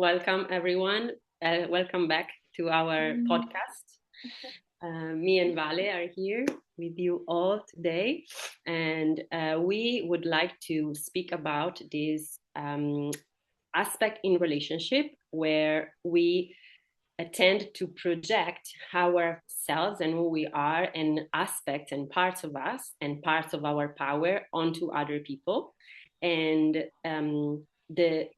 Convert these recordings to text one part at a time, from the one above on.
Welcome, everyone. Welcome back to our podcast. Me and Vale are here with you all today, and we would like to speak about this aspect in relationship where we tend to project ourselves and who we are and aspects and parts of us and parts of our power onto other people. And the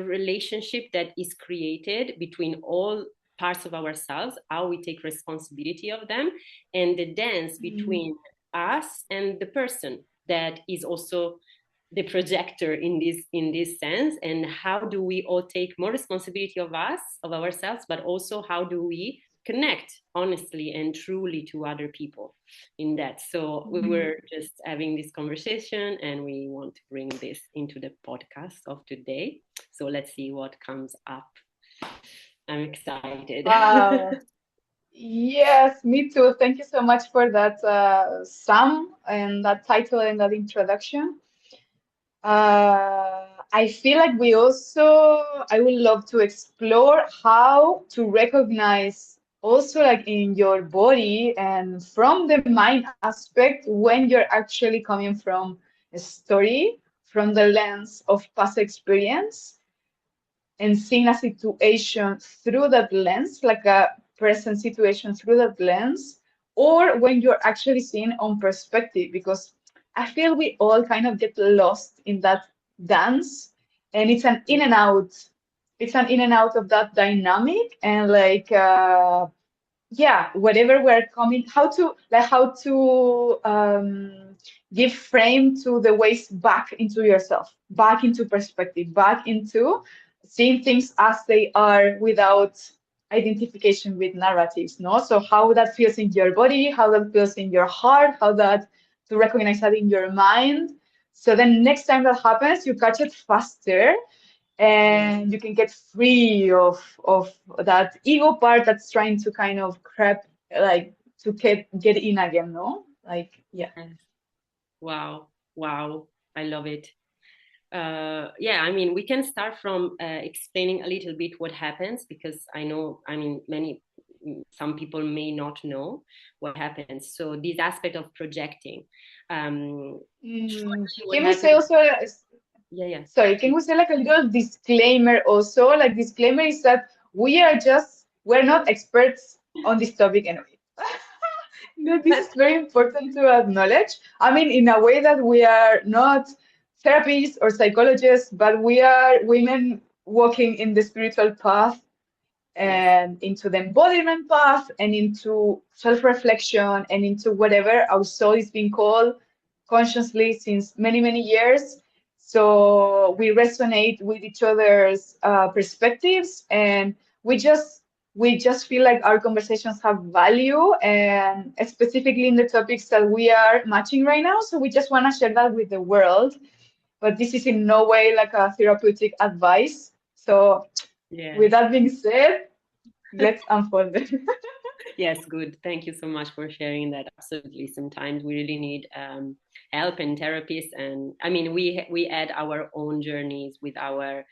relationship that is created between all parts of ourselves, how we take responsibility of them, and the dance between us and the person that is also the projector in this sense, and how do we all take more responsibility of ourselves, but also how do we connect honestly and truly to other people in that. So we were just having this conversation and we want to bring this into the podcast of today. So let's see what comes up. I'm excited. Yes, me too. Thank you so much for that, Sam, and that title and that introduction. I feel like I would love to explore how to recognize also like in your body and from the mind aspect when you're actually coming from a story, from the lens of past experience and seeing a situation through that lens, like a present situation through that lens, or when you're actually seeing on perspective, because I feel we all kind of get lost in that dance, and it's an in and out. It's an in and out of that dynamic, and yeah, whatever we're coming, how to give frame to the ways back into yourself, back into perspective, back into seeing things as they are without identification with narratives, no? So how that feels in your body, how that feels in your heart, how that to recognize that in your mind. So then next time that happens, you catch it faster and you can get free of that ego part that's trying to kind of creep like to get in again, no? Like yeah. Wow, I love it. Yeah, I mean, we can start from explaining a little bit what happens, because I know, I mean, some people may not know what happens. So this aspect of projecting, shortly what Can we say happens. also, Yeah. sorry, can we say like a little disclaimer also? Like disclaimer is that we're not experts on this topic anyway. No, this is very important to acknowledge. I mean, in a way that we are not therapists or psychologists, but we are women walking in the spiritual path Yes. and into the embodiment path and into self-reflection and into whatever our soul is being called consciously since many, many years. So we resonate with each other's perspectives, and we just we just feel like our conversations have value, and specifically in the topics that we are matching right now. So we just want to share that with the world. But this is in no way like a therapeutic advice. So with Yes. that being said, let's unfold it. Yes, good. Thank you so much for sharing that. Absolutely. Sometimes we really need help and therapists, and I mean, we had our own journeys with our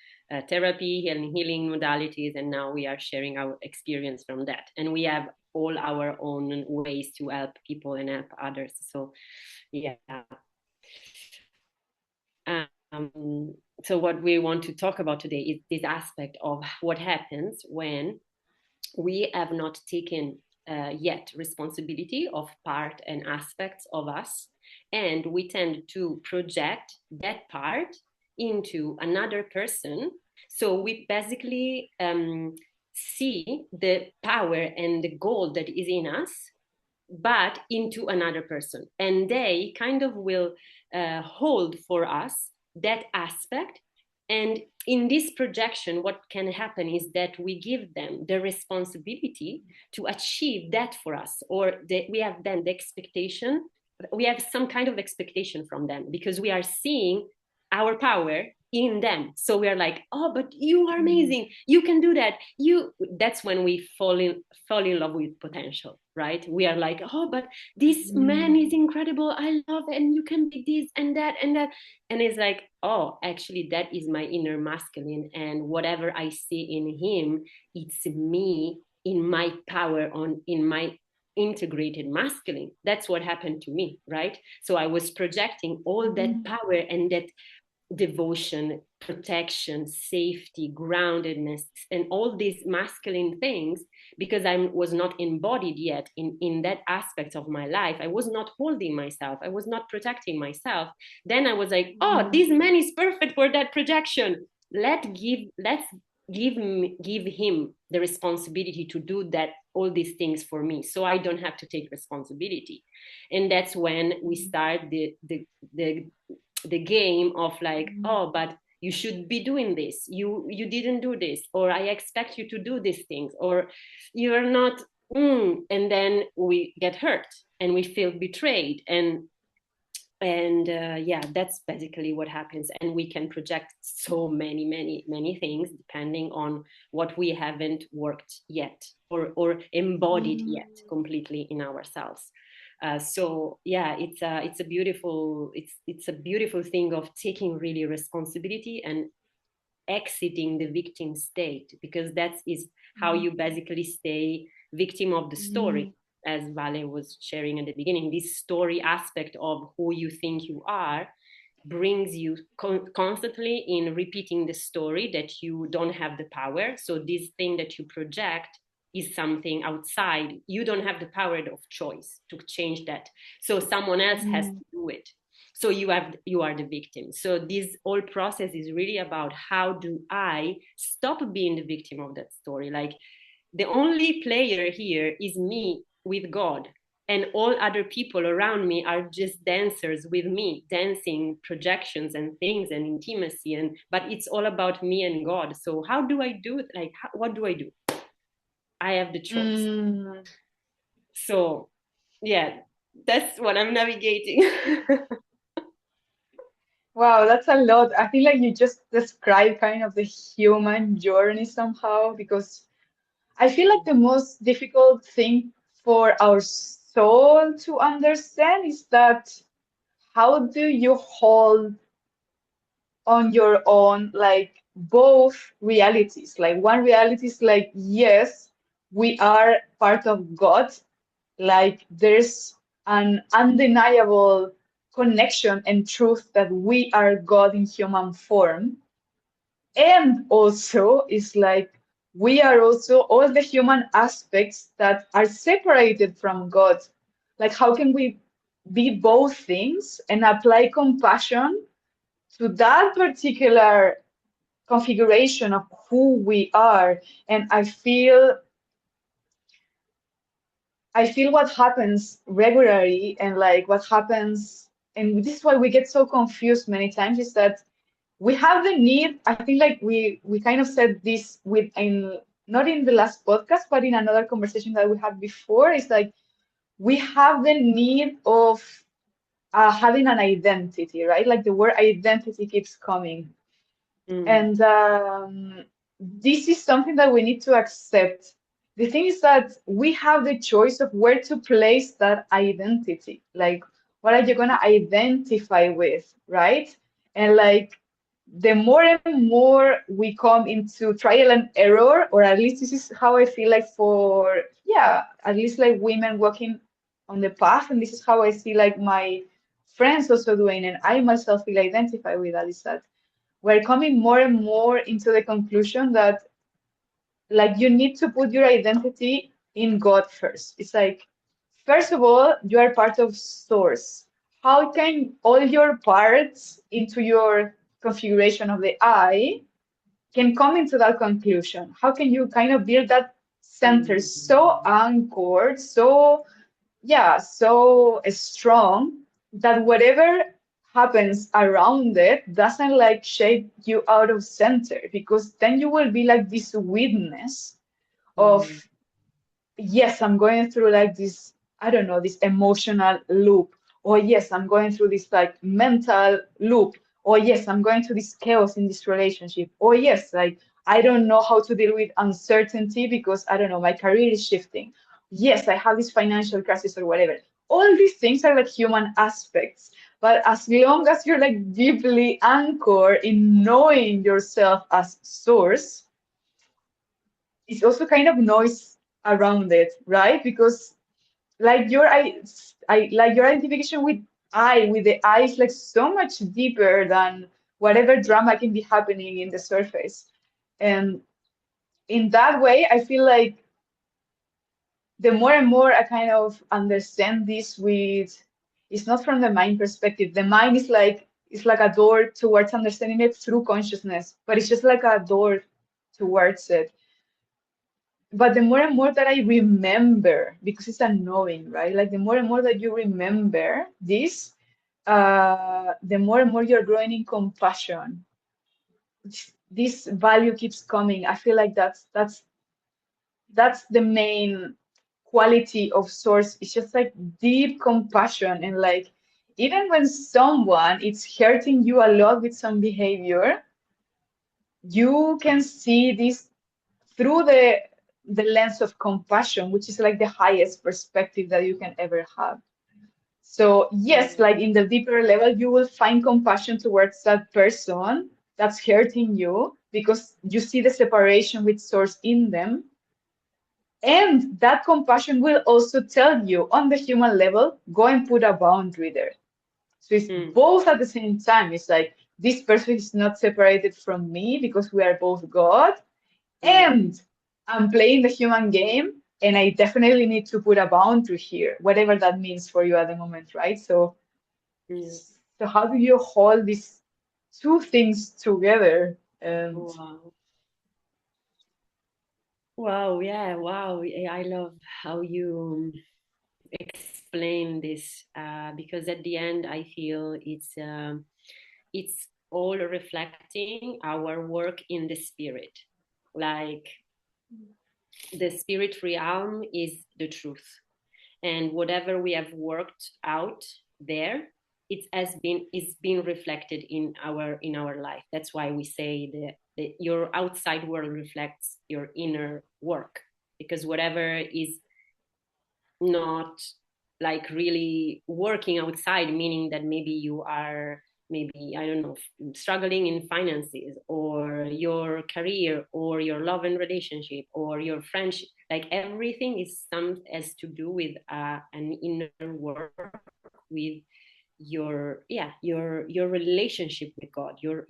therapy and healing modalities, and now we are sharing our experience from that, and we have all our own ways to help people and help others. So, yeah. So what we want to talk about today is this aspect of what happens when we have not taken yet responsibility of part and aspects of us, and we tend to project that part into another person. So we basically see the power and the gold that is in us, but into another person, and they kind of will hold for us that aspect. And in this projection, what can happen is that we give them the responsibility to achieve that for us, or we have then the expectation, we have some kind of expectation from them, because we are seeing our power in them. So we are like, oh, but you are amazing, you can do that. That's when we fall in love with potential, right? We are like, oh, but this man is incredible, I love it, and you can be this and that and that. And it's like, oh, actually that is my inner masculine, and whatever I see in him, it's me in my power, on in my integrated masculine. That's what happened to me, right? So I was projecting all that power and that devotion, protection, safety, groundedness, and all these masculine things, because I was not embodied yet in that aspect of my life. I was not holding myself. I was not protecting myself. Then I was like, oh, this man is perfect for that projection. Let's give him the responsibility to do that, all these things for me, so I don't have to take responsibility. And that's when we start the game of like, oh, but you should be doing this, you didn't do this, or I expect you to do these things, or you're not. And then we get hurt and we feel betrayed, and yeah, that's basically what happens. And we can project so many things depending on what we haven't worked yet, or embodied yet completely in ourselves. So yeah, it's a beautiful thing of taking really responsibility and exiting the victim state, because that is how you basically stay victim of the story, as Vale was sharing at the beginning. This story aspect of who you think you are brings you constantly in repeating the story that you don't have the power. So this thing that you project is something outside. You don't have the power of choice to change that. So someone else has to do it. So you are the victim. So this whole process is really about, how do I stop being the victim of that story? Like, the only player here is me with God, and all other people around me are just dancers with me, dancing projections and things and intimacy, but it's all about me and God. So how do I do it? Like, what do I do? I have the choice. So yeah, that's what I'm navigating. Wow, that's a lot. I feel like you just described kind of the human journey somehow, because I feel like the most difficult thing for our soul to understand is that how do you hold on your own, like both realities? Like one reality is like, yes, we are part of God, like there's an undeniable connection and truth that we are God in human form. And also, it's like we are also all the human aspects that are separated from God. Like, how can we be both things and apply compassion to that particular configuration of who we are? And I feel what happens regularly, and like what happens, and this is why we get so confused many times, is that we have the need. I think like we kind of said this with in not in the last podcast, but in another conversation that we had before. Is like we have the need of having an identity, right? Like the word identity keeps coming, and this is something that we need to accept. The thing is that we have the choice of where to place that identity. Like, what are you gonna identify with, right? And like, the more and more we come into trial and error, or at least this is how I feel like for, yeah, at least like women walking on the path, and this is how I see like my friends also doing, and I myself feel identified with that, is that we're coming more and more into the conclusion that like you need to put your identity in God first. It's like, first of all, you are part of source. How can all your parts into your configuration of the I can come into that conclusion? How can you kind of build that center so anchored, so yeah, so strong that whatever happens around it doesn't like shake you out of center, because then you will be like this witness of, yes, I'm going through like this, I don't know, this emotional loop, or yes, I'm going through this like mental loop, or yes, I'm going through this chaos in this relationship, or yes, like I don't know how to deal with uncertainty because I don't know, my career is shifting, yes, I have this financial crisis or whatever. All these things are like human aspects. But as long as you're like deeply anchored in knowing yourself as source, it's also kind of noise around it, right? Because like like your identification with with the I is like so much deeper than whatever drama can be happening in the surface. And in that way, I feel like the more and more I kind of understand this with, it's not from the mind perspective. The mind is like, it's like a door towards understanding it through consciousness, but it's just like a door towards it. But the more and more that I remember, because it's a knowing, right? Like the more and more that you remember this, the more and more you're growing in compassion. This value keeps coming. I feel like that's the main quality of source. It's just like deep compassion, and like even when someone is hurting you a lot with some behavior, you can see this through the lens of compassion, which is like the highest perspective that you can ever have. So yes, like in the deeper level, you will find compassion towards that person that's hurting you because you see the separation with source in them. And that compassion will also tell you on the human level, go and put a boundary there. So it's Mm. both at the same time. It's like this person is not separated from me because we are both God, Mm. and I'm playing the human game, and I definitely need to put a boundary here, whatever that means for you at the moment, right? So, Mm. how do you hold these two things together? And Wow. Wow, yeah, wow. I love how you explain this because at the end I feel it's all reflecting our work in the spirit. Like the spirit realm is the truth, and whatever we have worked out there, it has been is being reflected in our life. That's why we say that your outside world reflects your inner work, because whatever is not like really working outside, meaning that maybe you are, maybe I don't know, struggling in finances or your career or your love and relationship or your friendship, like everything is some has to do with an inner work with your, yeah, your relationship with God, your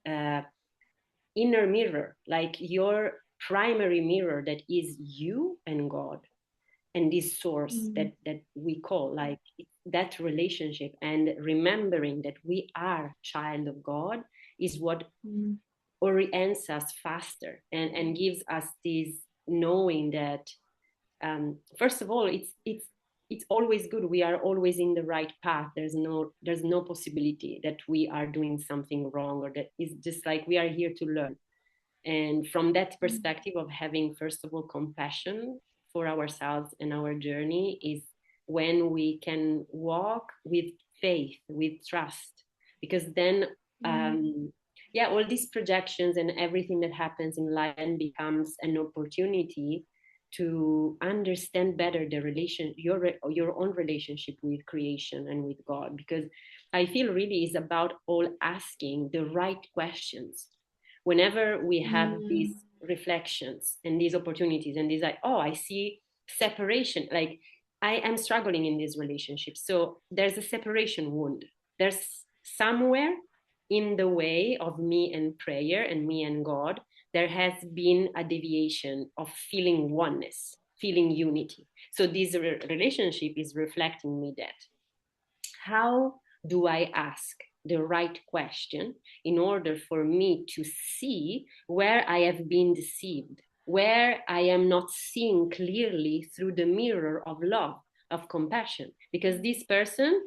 uh, inner mirror, like your primary mirror, that is you and God, and this source mm, that we call like that relationship, and remembering that we are child of God is what mm, orients us faster and gives us this knowing that first of all it's always good, we are always in the right path, there's no possibility that we are doing something wrong, or that is just like we are here to learn. And from that mm, perspective of having, first of all, compassion for ourselves and our journey, is when we can walk with faith, with trust, because then, mm, um, yeah, all these projections and everything that happens in life becomes an opportunity to understand better the relation, your own relationship with creation and with God, because I feel really is about all asking the right questions whenever we have these mm, reflections and these opportunities, and these like, oh, I see separation, like I am struggling in this relationship, so there's a separation wound, there's somewhere in the way of me and prayer and me and God, there has been a deviation of feeling oneness, feeling unity. So this relationship is reflecting me that. How do I ask the right question in order for me to see where I have been deceived, where I am not seeing clearly through the mirror of love, of compassion? Because this person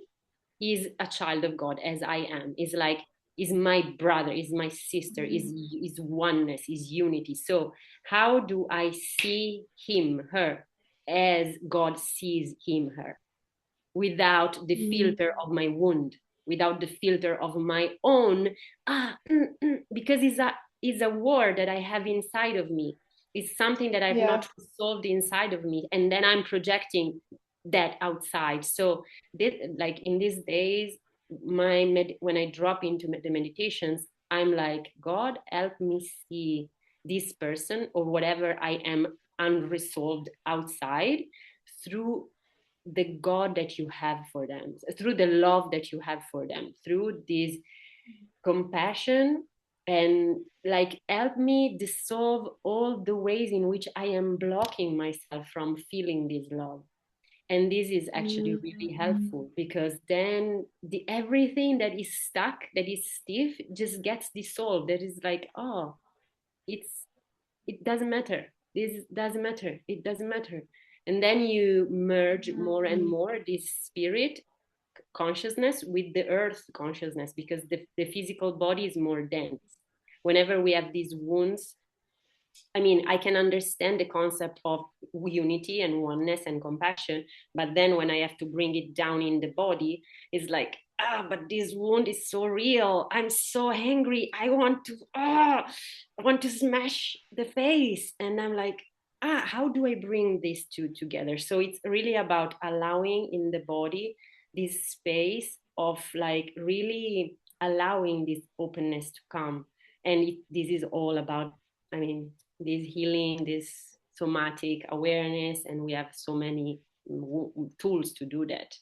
is a child of God, as I am, is like, is my brother, is my sister, is oneness, is unity. So how do I see him, her, as God sees him, her, without the mm, filter of my wound, without the filter of my own because it's a war that I have inside of me, It's something that I've Yeah. not resolved inside of me, and then I'm projecting that outside. So this, like in these days, when I drop into the meditations, I'm like, God, help me see this person or whatever I am unresolved outside through the God that you have for them, through the love that you have for them, through this compassion, and like help me dissolve all the ways in which I am blocking myself from feeling this love. And this is actually really Mm. helpful, because then everything that is stuck, that is stiff, just gets dissolved. That is like, oh, it's it doesn't matter, this doesn't matter, it doesn't matter. And then you merge more and Mm. more this spirit consciousness with the earth consciousness, because the physical body is more dense. Whenever we have these wounds, I mean, I can understand the concept of unity and oneness and compassion, but then when I have to bring it down in the body, it's like, but this wound is so real. I'm so angry. I want to smash the face. And I'm like, how do I bring these two together? So it's really about allowing in the body this space of like really allowing this openness to come. And this is all about, I mean, this healing, this somatic awareness, and we have so many tools to do that,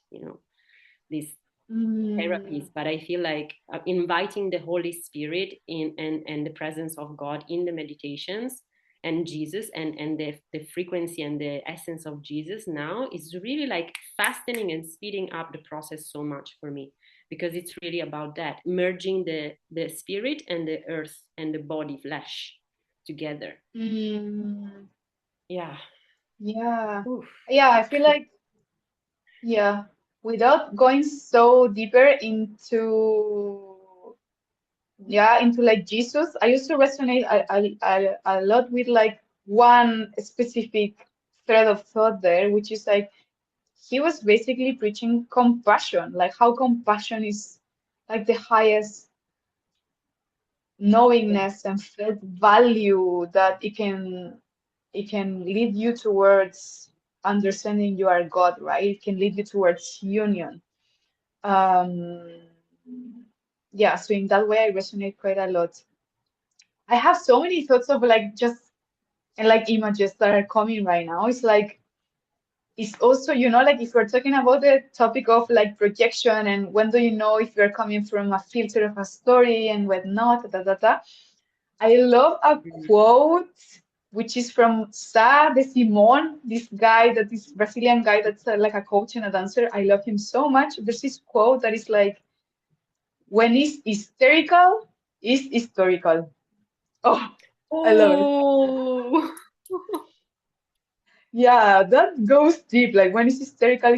these Mm. therapies. But I feel like inviting the Holy Spirit in, and the presence of God in the meditations, and Jesus, and the frequency and the essence of Jesus now is really like fastening and speeding up the process so much for me, because it's really about that, merging the spirit and the earth and the body flesh together. Mm. Yeah. Yeah. Oof. Yeah, I feel like, yeah, without going so deeper into, yeah, into like Jesus, I used to resonate a lot with like one specific thread of thought there, which is like he was basically preaching compassion, like how compassion is like the highest Yeah. knowingness and felt value that it can lead you towards understanding you are God, right? It can lead you towards union. Um, yeah, so in that way, I resonate quite a lot. I have so many thoughts of like just and like images that are coming right now. It's like it's also, like if we're talking about the topic of like projection and when do you know if you're coming from a filter of a story and whatnot, da, da, da. I love a Mm. quote which is from Sá de Simon, this guy that is Brazilian guy that's like a coach and a dancer. I love him so much. There's this quote that is like, when it's hysterical, it's historical. Oh, I love it. Oh. Yeah, that goes deep. Like when it's historical.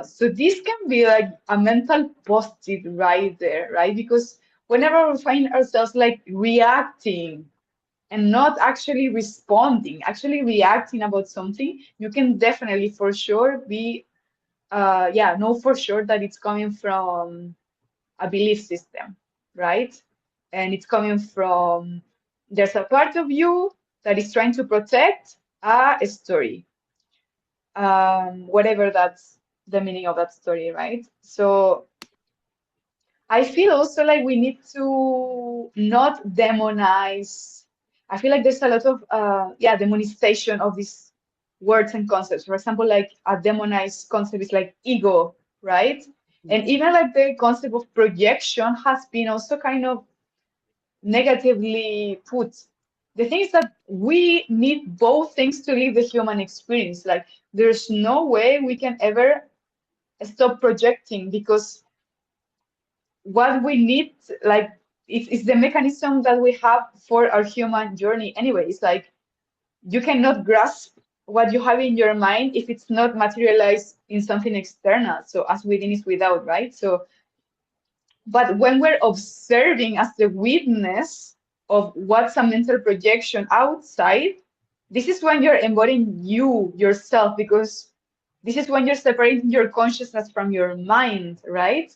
So this can be like a mental post-it right there, right? Because whenever we find ourselves like reacting and not actually responding, actually reacting about something, you can definitely for sure be, yeah, know for sure that it's coming from a belief system, right? And it's coming from, there's a part of you that is trying to protect a story, whatever that's the meaning of that story, right? So I feel also like we need to not demonize. I feel like there's a lot of yeah, demonization of these words and concepts. For example, like a demonized concept is like ego, right? And even like the concept of projection has been also kind of negatively put. The thing is that we need both things to live the human experience. Like there's no way we can ever stop projecting because what we need, like it's the mechanism that we have for our human journey anyway. It's like you cannot grasp what you have in your mind if it's not materialized in something external. So as within is without, right? So but when we're observing as the witness of what's a mental projection outside, this is when you're embodying you yourself, because this is when you're separating your consciousness from your mind, right?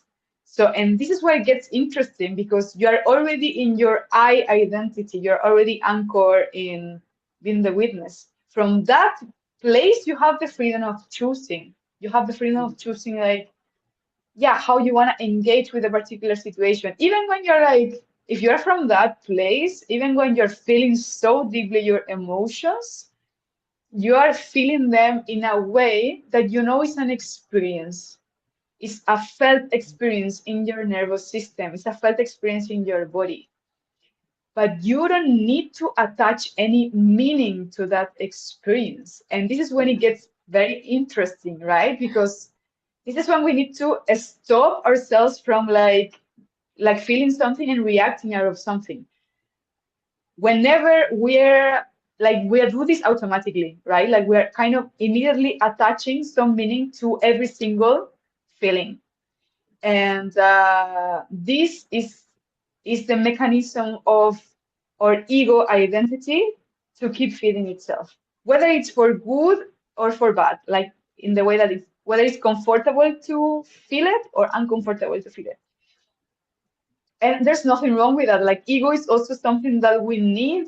So, and this is where it gets interesting because you are already in your I identity. You're already anchored in being the witness. From that place, you have the freedom of choosing. You have the freedom of choosing, like, yeah, how you want to engage with a particular situation. Even when you're like, if you're from that place, even when you're feeling so deeply your emotions, you are feeling them in a way that you know is an experience. It's a felt experience in your nervous system. It's a felt experience in your body. But you don't need to attach any meaning to that experience. And this is when it gets very interesting, right? Because this is when we need to stop ourselves from like feeling something and reacting out of something. Whenever we're like we do this automatically, right? Like we're kind of immediately attaching some meaning to every single feeling. And this is the mechanism of our ego identity to keep feeding itself, whether it's for good or for bad, like in the way that it's whether it's comfortable to feel it or uncomfortable to feel it. And there's nothing wrong with that. Like ego is also something that we need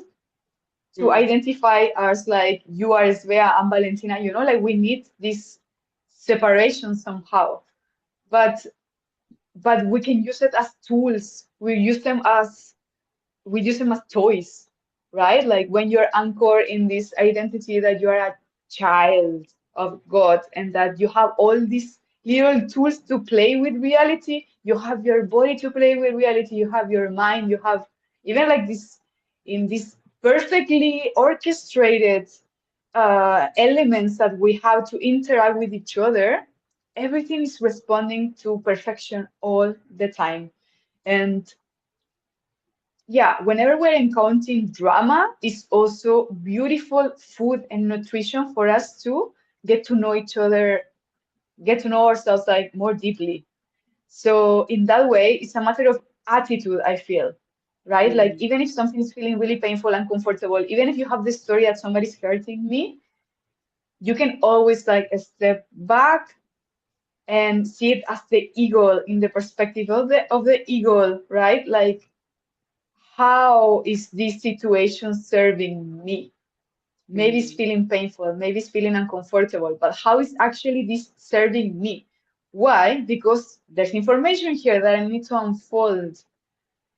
to identify as like you are Svea and Valentina, like we need this separation somehow. But we can use it as tools. We use them as toys, right? Like when you're anchored in this identity that you are a child of God and that you have all these little tools to play with reality. You have your body to play with reality. You have your mind. You have even like this in this perfectly orchestrated elements that we have to interact with each other. Everything is responding to perfection all the time. And yeah, whenever we're encountering drama, it's also beautiful food and nutrition for us to get to know each other, get to know ourselves like more deeply. So in that way, it's a matter of attitude, I feel, right? Like even if something is feeling really painful and uncomfortable, even if you have the story that somebody's hurting me, you can always like step back and see it as the eagle in the perspective of the eagle, right? Like how is this situation serving me? Maybe it's feeling painful, maybe it's feeling uncomfortable, but how is actually this serving me? Why? Because there's information here that I need to unfold.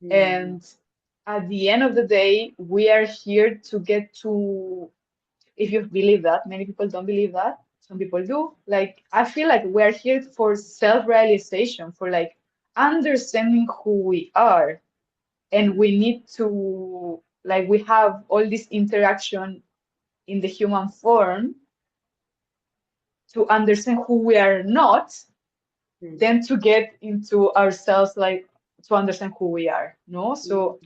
And at the end of the day, we are here to get to, if you believe that, many people don't believe that. Some people do. Like, I feel like we're here for self-realization, for like understanding who we are. And we need to, like, we have all this interaction in the human form to understand who we are not, then to get into ourselves, like, to understand who we are. No? So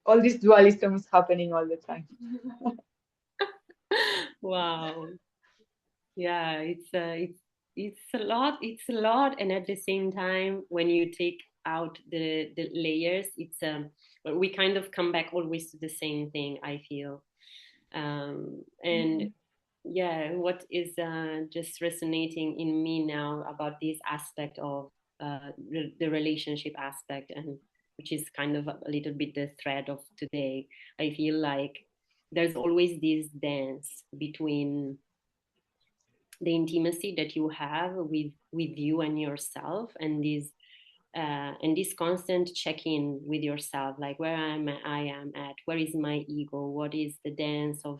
all this dualism is happening all the time. Wow. Yeah, it's a lot. It's a lot, and at the same time, when you take out the layers, well, we kind of come back always to the same thing, I feel. And yeah, what is just resonating in me now about this aspect of the relationship aspect, and which is kind of a little bit the thread of today. I feel like there's always this dance between the intimacy that you have with you and yourself, and this constant check-in with yourself, like I am at, where is my ego, what is the dance of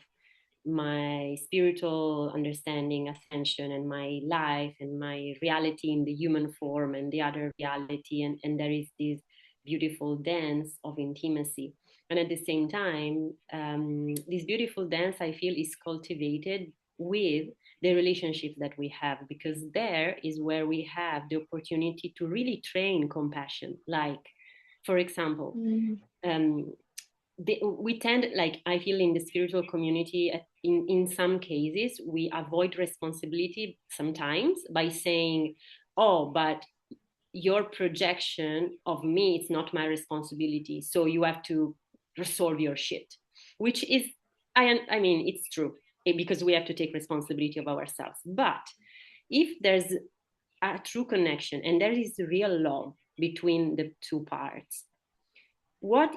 my spiritual understanding, ascension, and my life and my reality in the human form and the other reality, and there is this beautiful dance of intimacy. And at the same time, this beautiful dance, I feel, is cultivated with the relationships that we have, because there is where we have the opportunity to really train compassion. Like, for example, um, we tend, like, I feel, in the spiritual community, in some cases we avoid responsibility sometimes by saying, oh, but your projection of me, it's not my responsibility, so you have to resolve your shit, which is, I mean, it's true, because we have to take responsibility of ourselves. But if there's a true connection and there is real love between the two parts, what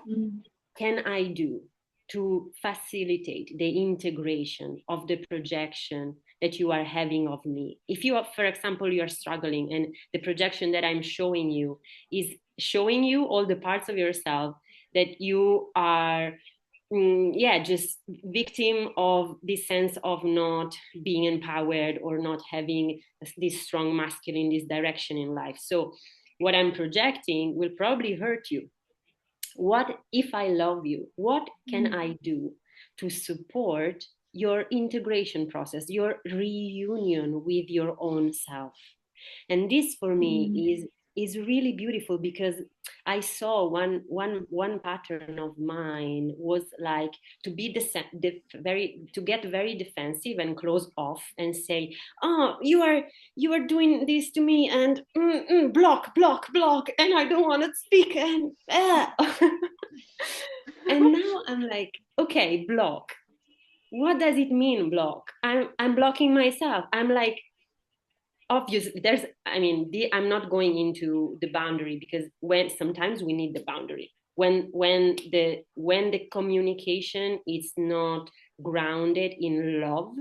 can I do to facilitate the integration of the projection that you are having of me? If you are, for example, you are struggling and the projection that I'm showing you is showing you all the parts of yourself that you are just victim of this sense of not being empowered or not having this strong masculine, this direction in life. So what I'm projecting will probably hurt you. What if I love you? What can I do to support your integration process, your reunion with your own self? And this for me is really beautiful because I saw one pattern of mine was like to be to get very defensive and close off and say, oh, you are doing this to me and block and I don't want to speak and and now I'm like, okay, block. What does it mean block? I'm blocking myself. I'm like, obviously I'm not going into the boundary because when sometimes we need the boundary when the communication is not grounded in love,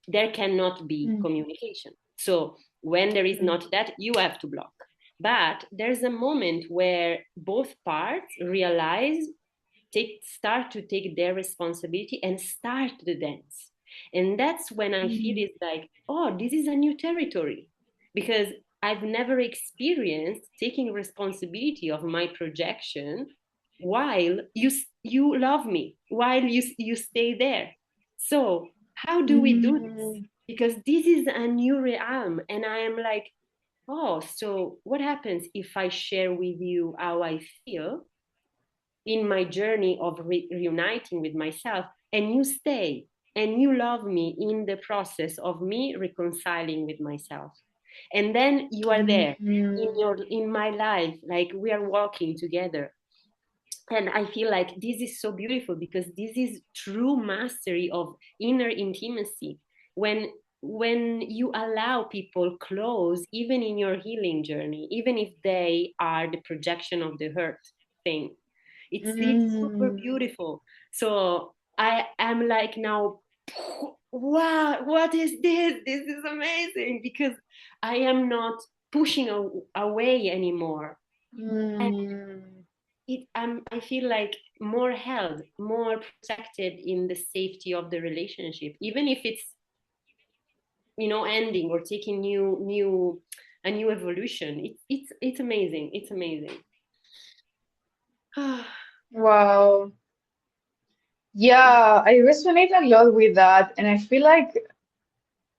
there cannot be communication. So when there is not that, you have to block. But there's a moment where both parts realize, start to take their responsibility and start the dance. And that's when I feel it's like, oh, this is a new territory because I've never experienced taking responsibility of my projection while you love me, while you stay there. So how do we do this? Because this is a new realm, and I am like, oh, so what happens if I share with you how I feel in my journey of reuniting with myself, and you stay and you love me in the process of me reconciling with myself, and then you are there in my life, like we are walking together. And I feel like this is so beautiful because this is true mastery of inner intimacy. When you allow people close, even in your healing journey, even if they are the projection of the hurt thing, it's super beautiful. So I am like now, wow, what is this? This is amazing because I am not pushing away anymore. And I feel like more held, more protected in the safety of the relationship, even if it's ending or taking a new evolution. It's amazing. It's amazing. Wow. Yeah, I resonate a lot with that. And I feel like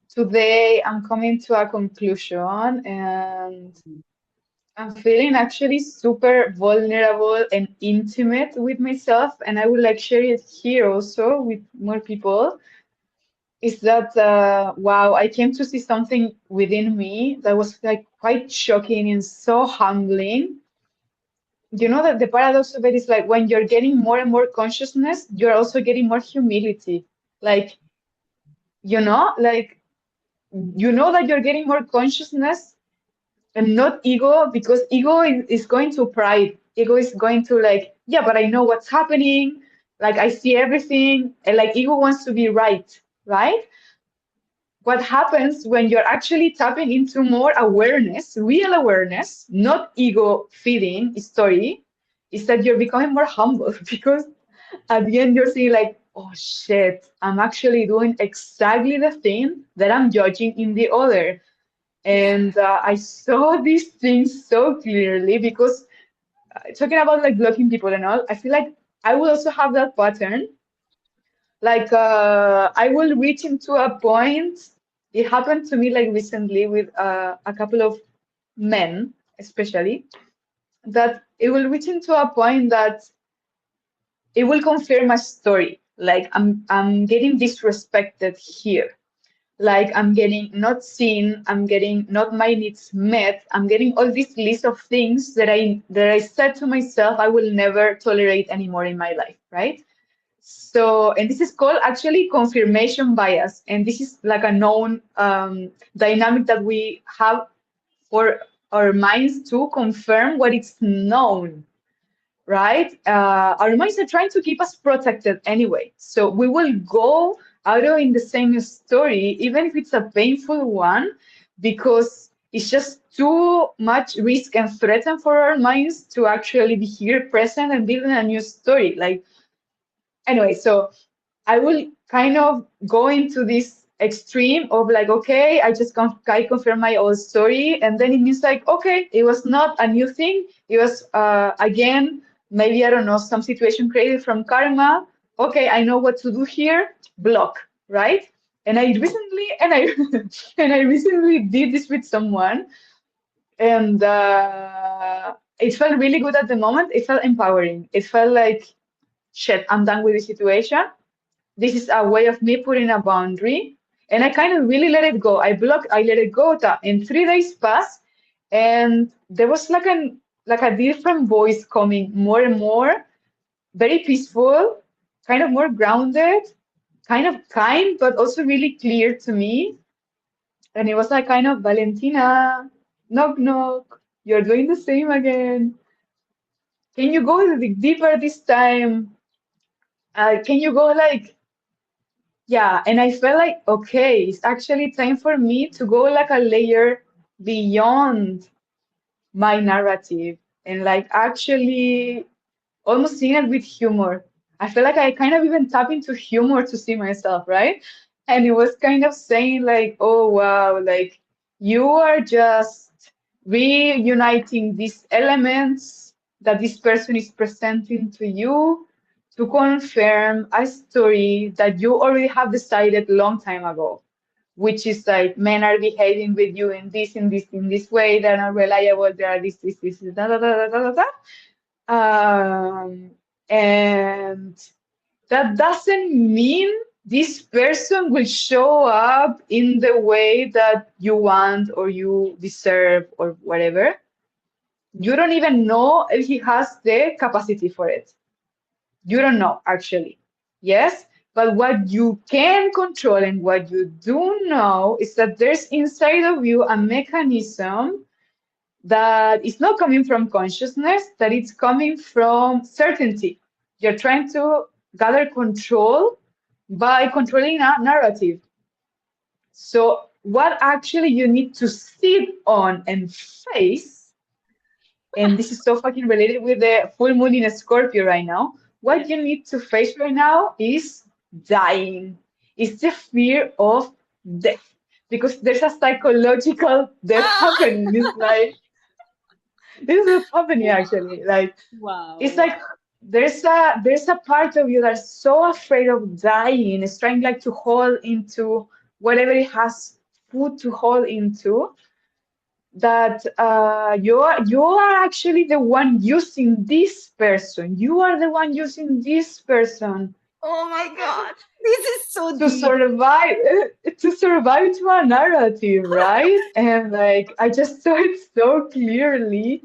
today I'm coming to a conclusion and I'm feeling actually super vulnerable and intimate with myself. And I would like share it here also with more people. Is that wow, I came to see something within me that was like quite shocking and so humbling. You know that the paradox of it is like when you're getting more and more consciousness, you're also getting more humility. Like, like you know that you're getting more consciousness and not ego, because ego is going to pride. Ego is going to like, yeah, but I know what's happening. Like I see everything, and like ego wants to be right, right? What happens when you're actually tapping into more awareness, real awareness, not ego feeding story, is that you're becoming more humble because at the end you're seeing like, oh shit, I'm actually doing exactly the thing that I'm judging in the other. And I saw these things so clearly because talking about like blocking people and all, I feel like I will also have that pattern. Like I will reach into a point. It happened to me like recently with a couple of men, especially, that it will reach into a point that it will confirm my story. Like I'm getting disrespected here. Like I'm getting not seen, I'm getting not my needs met, I'm getting all this list of things that I said to myself I will never tolerate anymore in my life, right? So, and this is called actually confirmation bias, and this is like a known dynamic that we have for our minds to confirm what is known, right? Our minds are trying to keep us protected anyway. So we will go out of in the same story, even if it's a painful one, because it's just too much risk and threat for our minds to actually be here present and building a new story. Like, anyway, so I will kind of go into this extreme of like, okay, I confirm my old story, and then it means like, okay, it was not a new thing. It was again, maybe I don't know, some situation created from karma. Okay, I know what to do here. Block, right? And I recently and I and I recently did this with someone, and it felt really good at the moment. It felt empowering. It felt like, shit, I'm done with the situation. This is a way of me putting a boundary. And I kind of really let it go. I let it go. In 3 days passed, and there was like a different voice coming more and more, very peaceful, kind of more grounded, kind of kind, but also really clear to me. And it was like kind of, Valentina, knock knock, you're doing the same again. Can you go a bit deeper this time? Can you go like, yeah, and I felt like, okay, it's actually time for me to go like a layer beyond my narrative and like actually almost seeing it with humor. I feel like I kind of even tap into humor to see myself, right? And it was kind of saying like, oh wow, like you are just reuniting these elements that this person is presenting to you to confirm a story that you already have decided long time ago, which is like men are behaving with you in this way, they're not reliable, they are this, da da da da da da. And that doesn't mean this person will show up in the way that you want or you deserve or whatever. You don't even know if he has the capacity for it. You don't know, actually. Yes? But what you can control and what you do know is that there's inside of you a mechanism that is not coming from consciousness, that it's coming from certainty. You're trying to gather control by controlling a narrative. So, what actually you need to sit on and face, and this is so fucking related with the full moon in Scorpio right now, what Yes. you need to face right now is dying. It's the fear of death. Because there's a psychological death Ah! happening. It's like, this is happening actually. Like, Wow, it's like wow. there's a part of you that's so afraid of dying. It's trying like to hold into whatever it has food to hold into, that you are actually the one using this person. You are the one using this person Oh my God. This is so to deep. survive to a narrative, right? And like I just saw it so clearly,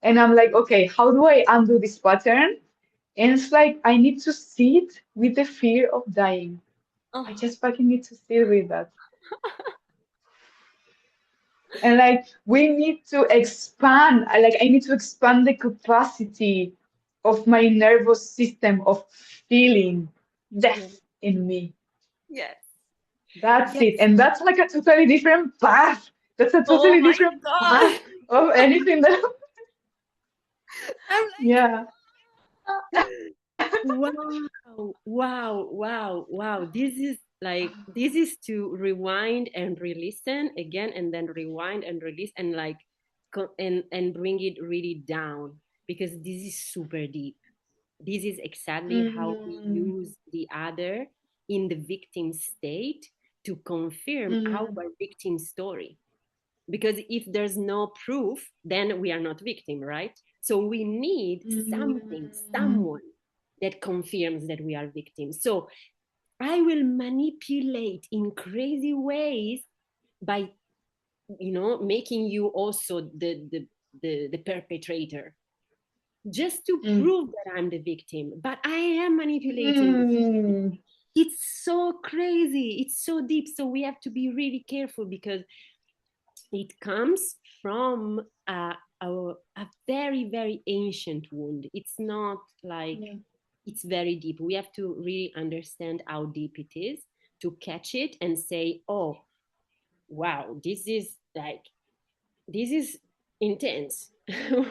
and I'm like, okay, how do I undo this pattern? And it's like I need to sit with the fear of dying. I Oh, just fucking need to sit with that. And like we need to expand. Like I need to expand the capacity of my nervous system of feeling yes, death in me. yes, That's it. yes. And that's like a totally different path. That's a Oh totally my different God. path of anything that, I'm yeah. like, wow, wow, wow, wow. This is to rewind and re-listen again and then rewind and release and like and bring it really down because this is super deep. This is exactly how we Mm, use the other in the victim state to confirm our mm, victim story. Because if there's no proof, then we are not victim, right? So we need something, mm, someone that confirms that we are victims. So I will manipulate in crazy ways by, making you also the perpetrator just to mm, prove that I'm the victim. But I am manipulating. mm, It's so crazy. It's so deep. So we have to be really careful because it comes from a very, very ancient wound. It's not like, Yeah. it's very deep. We have to really understand how deep it is to catch it and say, oh, wow, this is intense.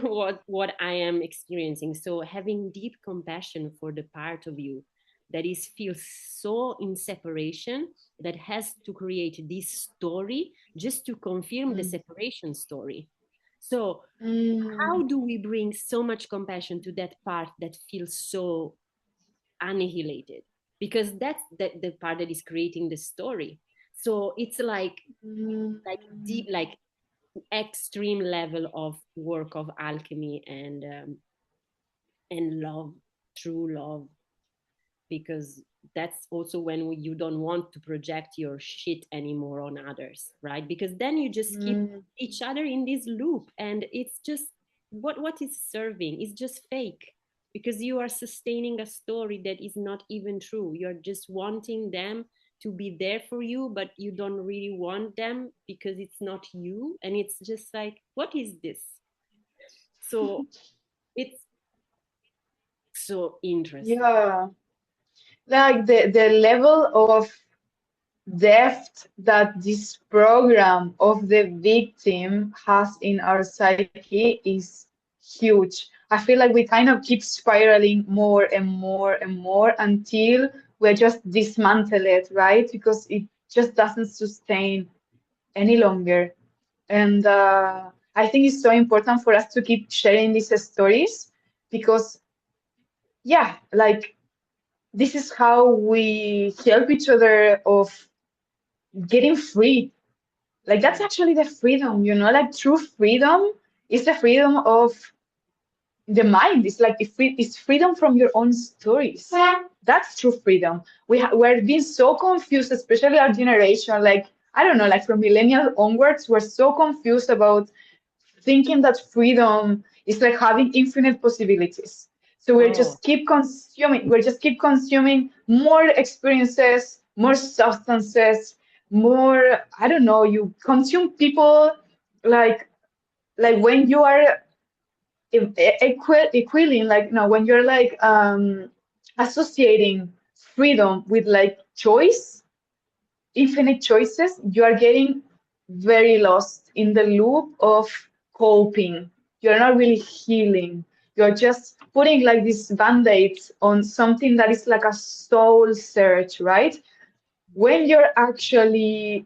What I am experiencing. So having deep compassion for the part of you that is feels so in separation, that has to create this story just to confirm the Mm. separation story. So Mm. how do we bring so much compassion to that part that feels so annihilated? Because that's the part that is creating the story. So it's like deep, Mm. like extreme level of work of alchemy and love, true love, because that's also when you don't want to project your shit anymore on others, right? Because then you just keep Mm. each other in this loop, and it's just what is serving is just fake, because you are sustaining a story that is not even true. You're just wanting them to be there for you, but you don't really want them because it's not you, and it's just like, what is this? So it's so interesting. Yeah. Like the level of depth that this program of the victim has in our psyche is huge. I feel like we kind of keep spiraling more and more and more until we just dismantle it, right? Because it just doesn't sustain any longer. And I think it's so important for us to keep sharing these stories because, yeah, like this is how we help each other of getting free. Like that's actually the freedom, like true freedom is the freedom of the mind. It's like it's freedom from your own stories. That's true freedom. We're being so confused, especially our generation. Like I don't know, like from millennial onwards, we're so confused about thinking that freedom is like having infinite possibilities. So Oh, we're just keep consuming more experiences, more substances, more, I don't know, you consume people like when you are equaling, like no, when you're like associating freedom with like choice, infinite choices, you are getting very lost in the loop of coping. You're not really healing. You're just putting like these band-aids on something that is like a soul search, right? When you're actually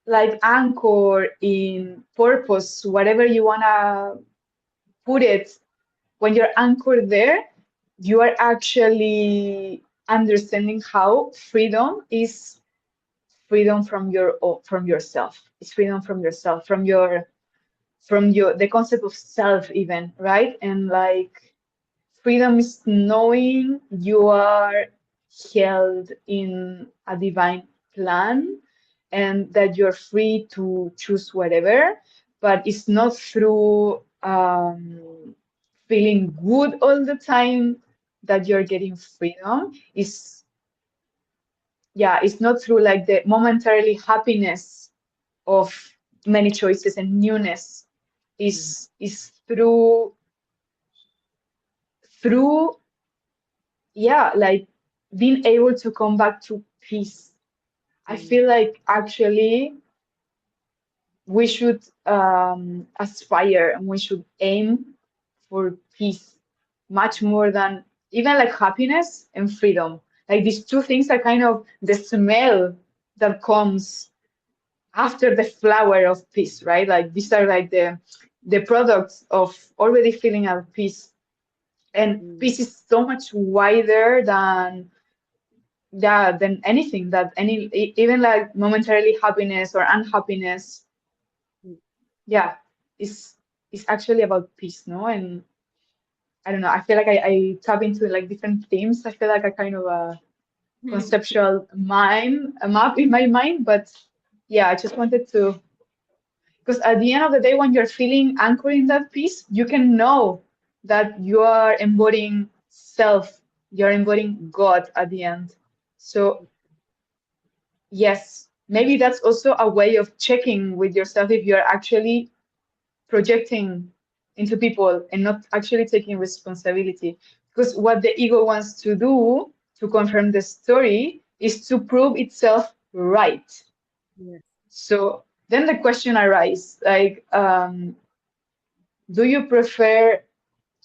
like anchored in purpose, whatever you wanna put it, when you're anchored there, you are actually understanding how freedom is freedom from yourself. It's freedom from yourself, from your the concept of self even, right? And like freedom is knowing you are held in a divine plan and that you're free to choose whatever, but it's not through feeling good all the time that you're getting freedom. It's yeah, it's not through like the momentarily happiness of many choices and newness. mm, Is through yeah, like being able to come back to peace. I mm, feel like actually we should aspire and we should aim for peace much more than even like happiness and freedom. Like these two things are kind of the smell that comes after the flower of peace, right? Like these are like the products of already feeling at peace. And mm, peace is so much wider than yeah than anything that even like momentarily happiness or unhappiness. mm, Yeah, it's actually about peace, no? And I don't know. I feel like I tap into like different themes. I feel like I kind of a mm. conceptual mind, a map in my mind. But yeah, I just wanted to, because at the end of the day, when you're feeling anchored in that peace, you can know that you are embodying self, you're embodying God at the end. So, yes. maybe that's also a way of checking with yourself if you're actually projecting into people and not actually taking responsibility. Because what the ego wants to do to confirm the story is to prove itself right. Yes. So then the question arises, like, do you prefer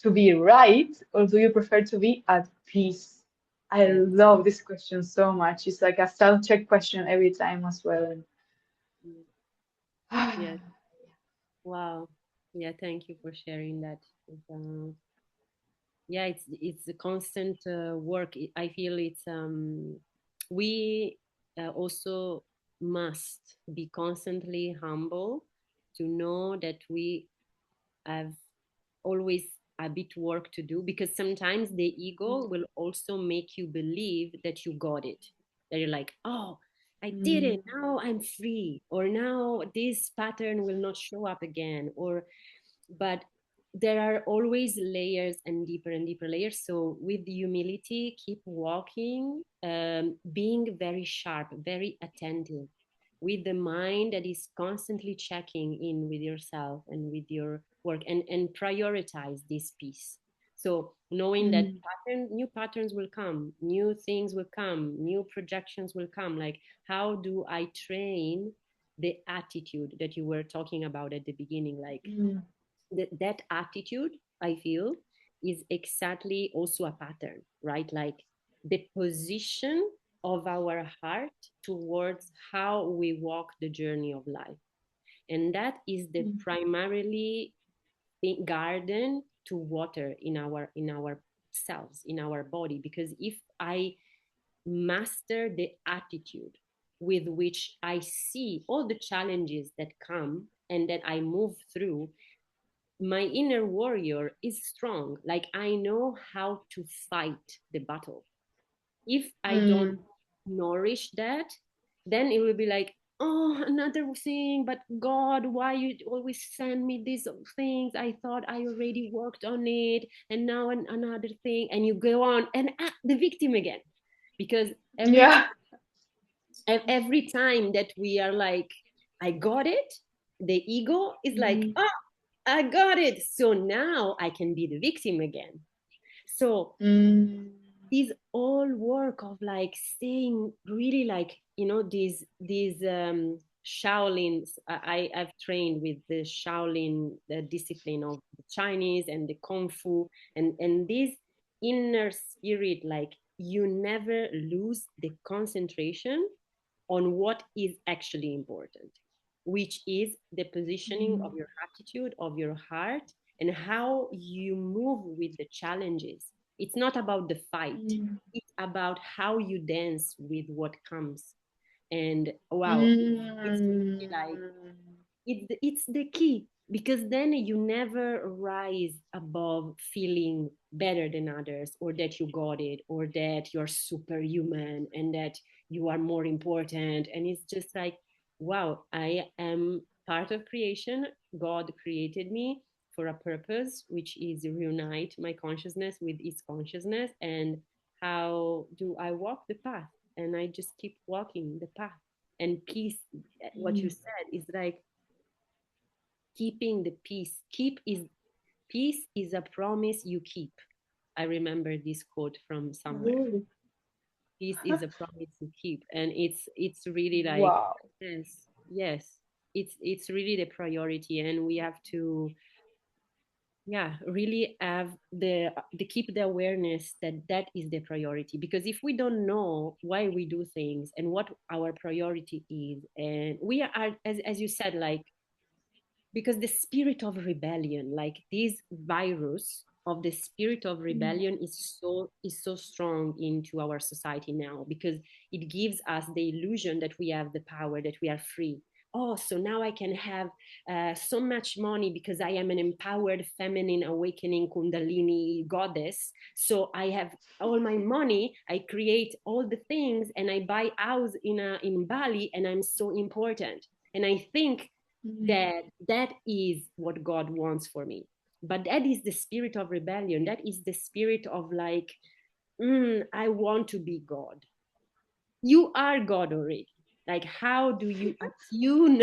to be right or do you prefer to be at peace? I Yes. love this question so much. It's like a self-check question every time as well. Mm. Yes. Wow. Yeah. Thank you for sharing that. Uh, yeah, it's a constant work. I feel it's we also must be constantly humble to know that we have always a bit work to do, because sometimes the ego will also make you believe that you got it, that you're like, oh, I did Mm, it, now I'm free, or now this pattern will not show up again, or but there are always layers and deeper layers. So with humility, keep walking, being very sharp, very attentive, with the mind that is constantly checking in with yourself and with your work, and prioritize this piece. So knowing that mm, new patterns will come, new things will come, new projections will come. Like, how do I train the attitude that you were talking about at the beginning? Like, mm, that attitude, I feel, is exactly also a pattern, right? Like the position of our heart towards how we walk the journey of life. And that is the mm, primarily garden to water in our selves, in our body. Because if I master the attitude with which I see all the challenges that come and that I move through, my inner warrior is strong. Like, I know how to fight the battle. If I don't mm, nourish that, then it will be like, oh, another thing, but God, why you always send me these things? I thought I already worked on it, and now another thing, and you go on and act the victim again. Because yeah. every time that we are like, I got it, the ego is like, Mm, oh, I got it. So now I can be the victim again. So mm, these all work of like staying really like, these Shaolin. I've trained with the Shaolin, the discipline of the Chinese and the Kung Fu, and this inner spirit, like you never lose the concentration on what is actually important, which is the positioning of mm, your attitude, of your heart, and how you move with the challenges. It's not about the fight, mm, it's about how you dance with what comes. And wow, it's really mm, like, it's the key, because then you never rise above feeling better than others, or that you got it, or that you're superhuman and that you are more important. And it's just like, wow, I am part of creation. God created me for a purpose, which is reunite my consciousness with his consciousness. And how do I walk the path? And I just keep walking the path. And peace, what you mm. said is like keeping the peace. Peace is a promise you keep. I remember this quote from somewhere. Ooh, Peace is a promise you keep, and it's really like, wow. yes, yes, it's really the priority, and we have to, yeah, really have the keep the awareness that that is the priority. Because if we don't know why we do things and what our priority is, and we are, as you said, like, because the spirit of rebellion, like this virus of the spirit of Mm, rebellion, is so strong into our society now, because it gives us the illusion that we have the power, that we are free. Oh, so now I can have so much money because I am an empowered feminine awakening kundalini goddess. So I have all my money, I create all the things, and I buy house in Bali, and I'm so important. And I think mm, that that is what God wants for me. But that is the spirit of rebellion. That is the spirit of like, I want to be God. You are God already. Like, how do you attune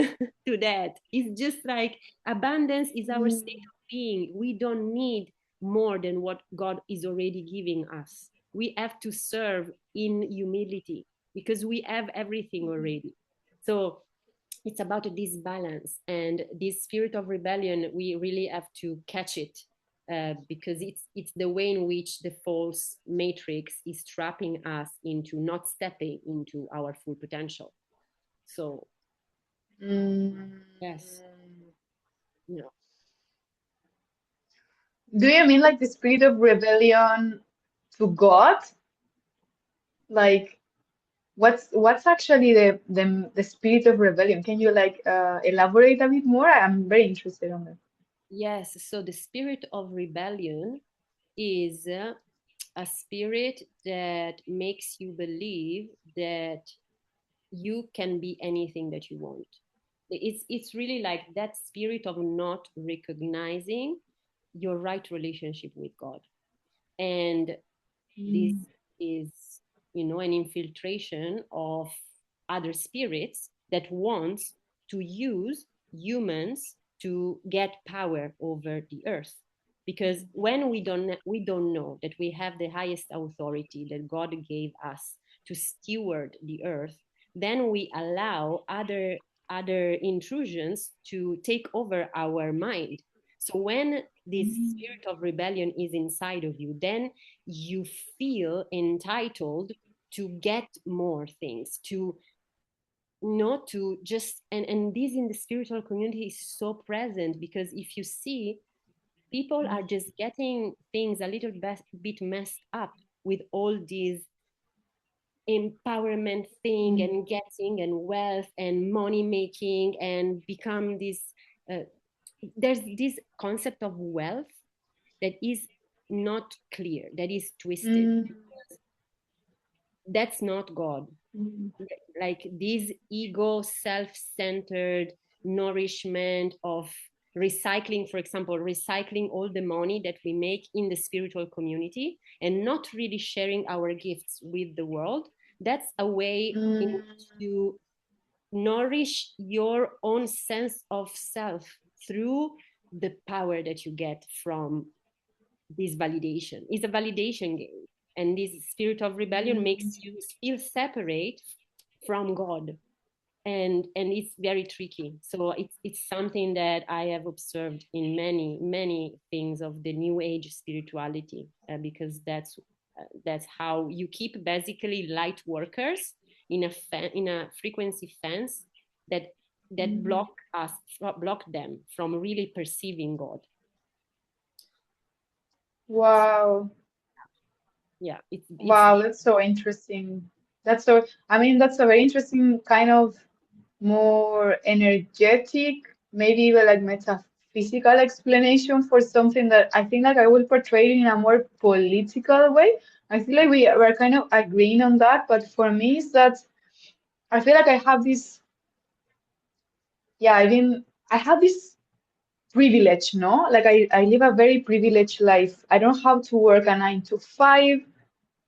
to that? It's just like abundance is our state of being. We don't need more than what God is already giving us. We have to serve in humility because we have everything already. So it's about this balance, and this spirit of rebellion, we really have to catch it, because it's the way in which the false matrix is trapping us into not stepping into our full potential. So Mm. yes, you know. Do you mean like the spirit of rebellion to God? Like what's actually the spirit of rebellion? Can you like elaborate a bit more? I'm very interested on that. Yes, so the spirit of rebellion is a spirit that makes you believe that you can be anything that you want. It's really like that spirit of not recognizing your right relationship with God. And this Mm. is, an infiltration of other spirits that wants to use humans to get power over the earth. Because when we don't know that we have the highest authority that God gave us to steward the earth, then we allow other intrusions to take over our mind. So when this spirit of rebellion is inside of you, then you feel entitled to get more things, to not to just, and this in the spiritual community is so present, because if you see, people are just getting things a little bit messed up with all these empowerment thing Mm. and getting and wealth and money making and become this, uh, there's this concept of wealth that is not clear, that is twisted. Mm. That's not God. Mm. Like this ego, self-centered nourishment of recycling, for example, recycling all the money that we make in the spiritual community and not really sharing our gifts with the world. That's a way in Mm. which you nourish your own sense of self through the power that you get from this validation. It's a validation game, and this spirit of rebellion makes you feel separate from God, and it's very tricky. So it's something that I have observed in many things of the new age spirituality, because that's how you keep basically light workers in a frequency fence that Mm. block them from really perceiving God. Wow. Yeah, it's Wow, deep. that's so interesting. That's so, I mean, that's a very interesting kind of more energetic, maybe even like metaphysical explanation for something that I think like I will portray it in a more political way. I feel like we're kind of agreeing on that, but for me, it's that I feel like I have this, yeah, I have this privilege, no? Like I live a very privileged life. I don't have to work a 9 to 5.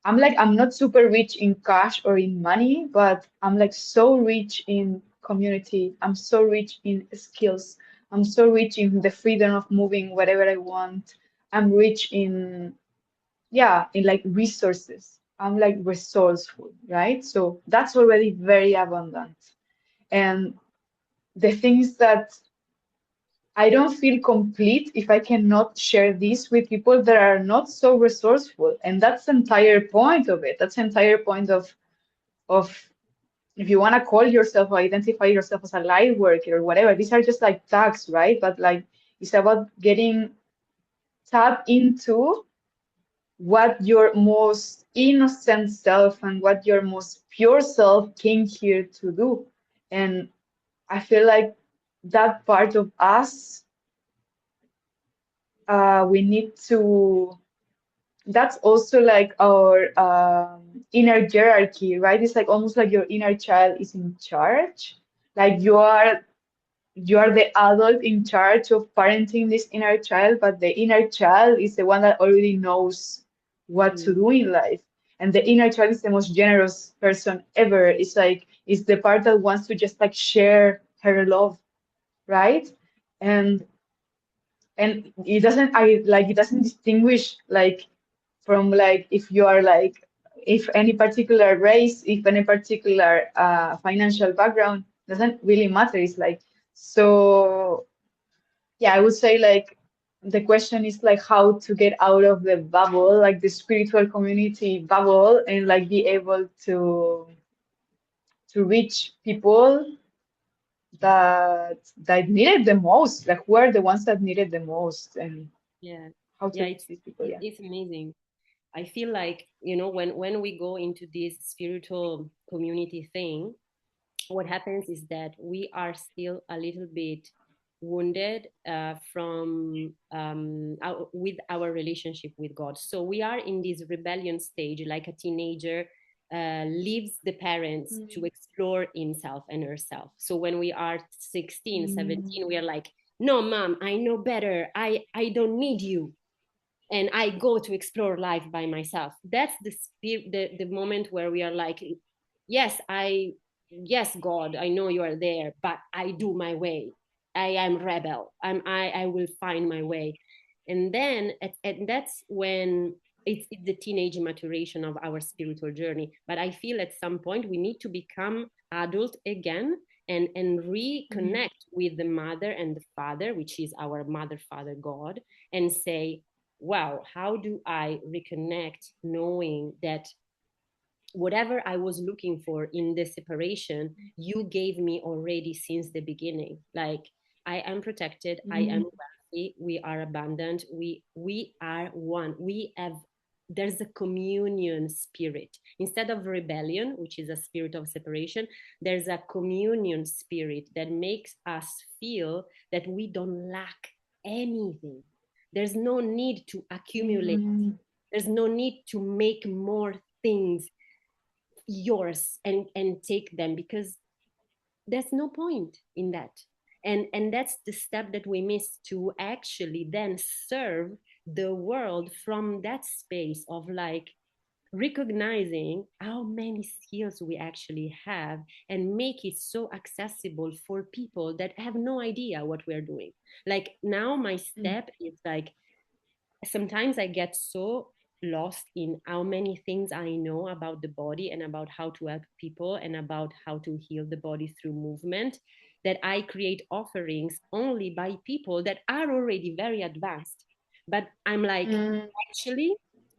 I'm not super rich in cash or in money, but I'm like so rich in community. I'm so rich in skills. I'm so rich in the freedom of moving whatever I want. I'm rich in, yeah, in like resources. I'm like resourceful, right? So that's already very abundant. And the things that I don't feel complete if I cannot share this with people that are not so resourceful. And that's the entire point of it. That's the entire point of if you want to call yourself or identify yourself as a light worker or whatever, these are just like tags, right? But like it's about getting tapped into what your most innocent self and what your most pure self came here to do. And I feel like that part of us, we need to, that's also like our inner hierarchy, right? It's like almost like your inner child is in charge. Like you are the adult in charge of parenting this inner child, but the inner child is the one that already knows what to Mm. do in life. And the inner child is the most generous person ever. It's like is the part that wants to just like share her love, right? And it doesn't, it doesn't distinguish like from like if you are like, if any particular race, if any particular financial background, doesn't really matter. It's like, so yeah, I would say like the question is like how to get out of the bubble, like the spiritual community bubble, and like be able to reach people that needed the most, like who are the ones that needed the most, and Yeah. how to Yeah, reach these people. Yeah. it's amazing. I feel like, when we go into this spiritual community thing, what happens is that we are still a little bit wounded from with our relationship with God. So we are in this rebellion stage, like a teenager leaves the parents to Mm, explore himself and herself. So when we are 16, mm, 17, we are like, no, mom, I know better. I don't need you, and I go to explore life by myself. That's the moment where we are like, yes, yes, God, I know you are there, but I do my way. I am rebel. I will find my way. And then and that's when it's the teenage maturation of our spiritual journey. But I feel at some point we need to become adult again, and mm, reconnect with the mother and the father, which is our mother, father, God, and say, wow, how do I reconnect knowing that whatever I was looking for in the separation, you gave me already since the beginning. Like, I am protected, I am mm, wealthy, we are abundant, we are one. We have There's a communion spirit. Instead of rebellion, which is a spirit of separation, there's a communion spirit that makes us feel that we don't lack anything. There's no need to accumulate. mm, There's no need to make more things yours and take them, because there's no point in that. And that's the step that we miss, to actually then serve the world from that space of like recognizing how many skills we actually have, and make it so accessible for people that have no idea what we're doing. Like, now my mm, step is like, sometimes I get so lost in how many things I know about the body and about how to help people and about how to heal the body through movement, that I create offerings only by people that are already very advanced. But I'm like, mm, actually,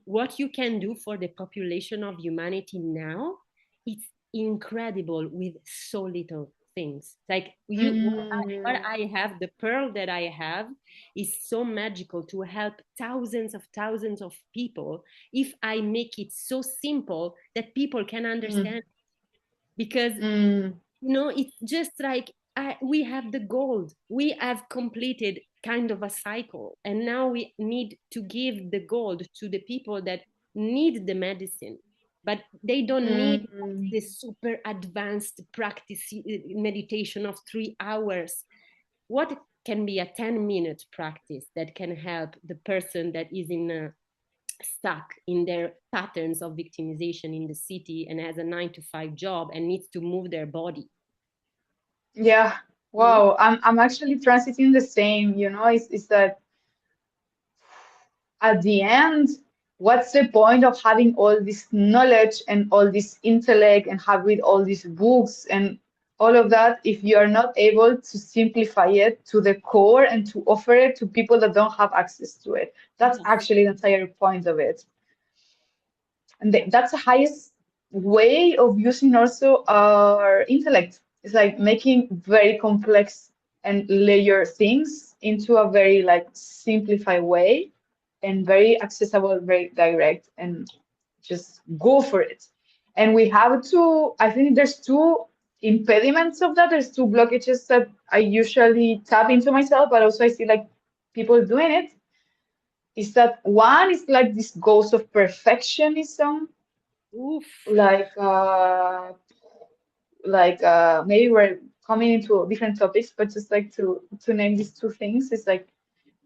what you can do for the population of humanity now, it's incredible with so little things. Like, what mm, I have, the pearl that I have, is so magical to help thousands of people if I make it so simple that people can mm, understand. Because, mm, it's just like, we have the gold. We have completed kind of a cycle, and now we need to give the gold to the people that need the medicine, but they don't need mm, the super advanced practice, meditation of 3 hours. What can be a 10-minute practice that can help the person that is stuck in their patterns of victimization in the city and has a 9 to 5 job and needs to move their body? yeah. Mhm. Wow. I'm actually transiting the same, it's that at the end, what's the point of having all this knowledge and all this intellect and have read all these books and all of that if you are not able to simplify it to the core and to offer it to people that don't have access to it? That's Yes. actually the entire point of it. And that's the highest way of using also our intellect. It's like making very complex and layer things into a very like simplified way and very accessible, very direct, and just go for it. And we have to, I think there's two impediments of that. There's two blockages that I usually tap into myself, but also I see like people doing it. Is that one is like this ghost of perfectionism, Oof. like maybe we're coming into different topics, but just like to name these two things, it's like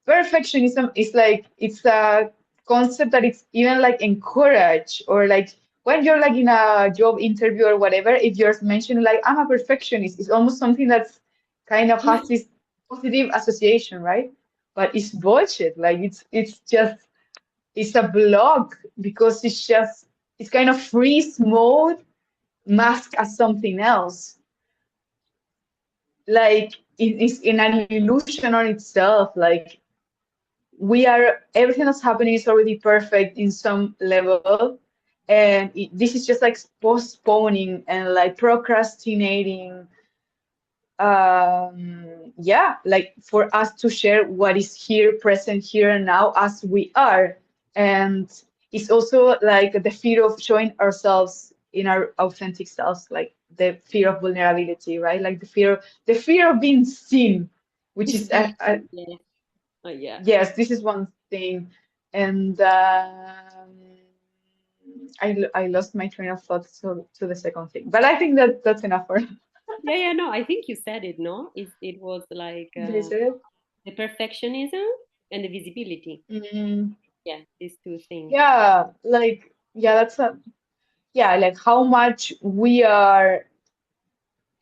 perfectionism is like it's a concept that it's even like encouraged or like when you're like in a job interview or whatever, if you're mentioning like I'm a perfectionist, it's almost something that's kind of has this positive association, right? But it's bullshit. Like it's just it's a block because it's kind of freeze mode masked as something else. Like it's in an illusion on itself. Like everything that's happening is already perfect in some level, and this is just like postponing and like procrastinating, yeah, like for us to share what is here present here and now as we are. And it's also like the fear of showing ourselves in our authentic selves, like the fear of vulnerability, right? Like the fear of being seen, which is Yeah. Oh, yeah. yes, this is one thing. And I lost my train of thought to the second thing, but I think that that's enough for Yeah, yeah, no, I think you said it, no? It was like this. Is the perfectionism and the visibility. Mm, Yeah, these two things. yeah, like yeah, that's a yeah, like how much we are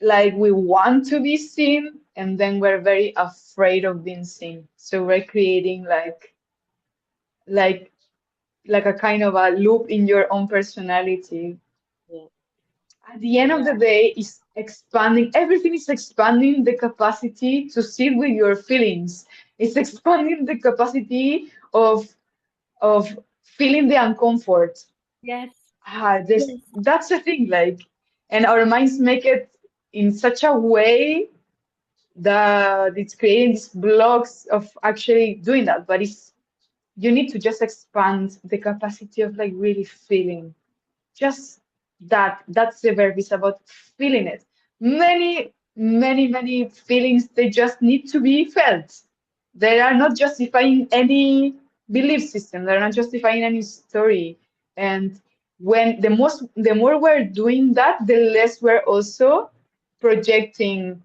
like we want to be seen, and then we're very afraid of being seen. So we're creating like like a kind of a loop in your own personality. Yeah, At the end of yeah, the day, is expanding. Everything is expanding the capacity to sit with your feelings. It's expanding the capacity of feeling the uncomfort. yes, This yes, that's the thing, like, and our minds make it in such a way that it's creating these blocks of actually doing that. But it's you need to just expand the capacity of like really feeling. Just that's the verb. It's about feeling it. Many feelings, they just need to be felt. They are not justifying any belief system. They're not justifying any story. And when the more we're doing that, the less we're also projecting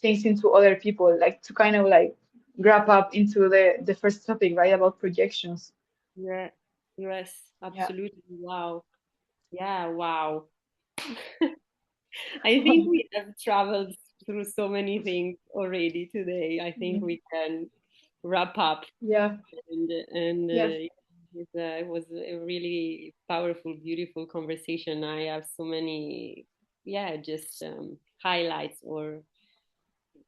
things into other people. Like to kind of like wrap up into the first topic, right? About projections. yeah, yes, Yeah. absolutely. Wow. Yeah, wow. I think we have traveled through so many things already today. I think we can wrap up. Yeah. And Yes. it was a really powerful, beautiful conversation. I have so many, yeah, just highlights or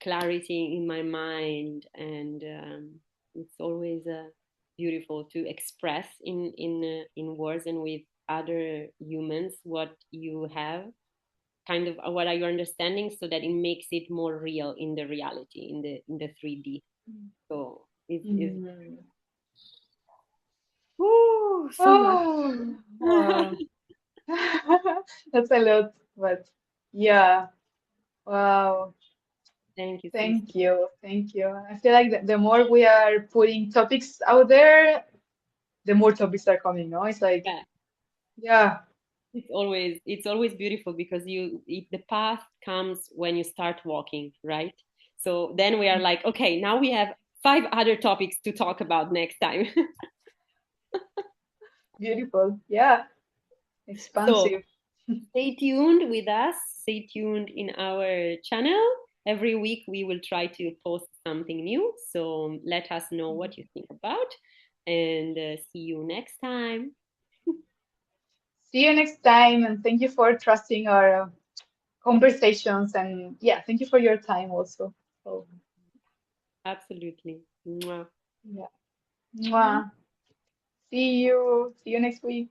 clarity in my mind, and it's always beautiful to express in words and with other humans what you have, kind of what are you understanding, so that it makes it more real in the reality, in the 3D. So it's Mhm. woo, so much. Oh, wow. That's a lot, but yeah. Wow. Thank you, Thank sister. you. Thank you. I feel like the more we are putting topics out there, the more topics are coming, no? It's like, Yeah, yeah, it's always beautiful because the path comes when you start walking, right? So then we are like, okay, now we have five other topics to talk about next time. beautiful. Yeah, So expansive. stay tuned with us, stay tuned in our channel. Every week we will try to post something new, so let us know what you think about, and see you next time. See you next time, and thank you for trusting our conversations. And yeah, thank you for your time also. So, Absolutely. Mwah. yeah. Mwah. See you. See you next week.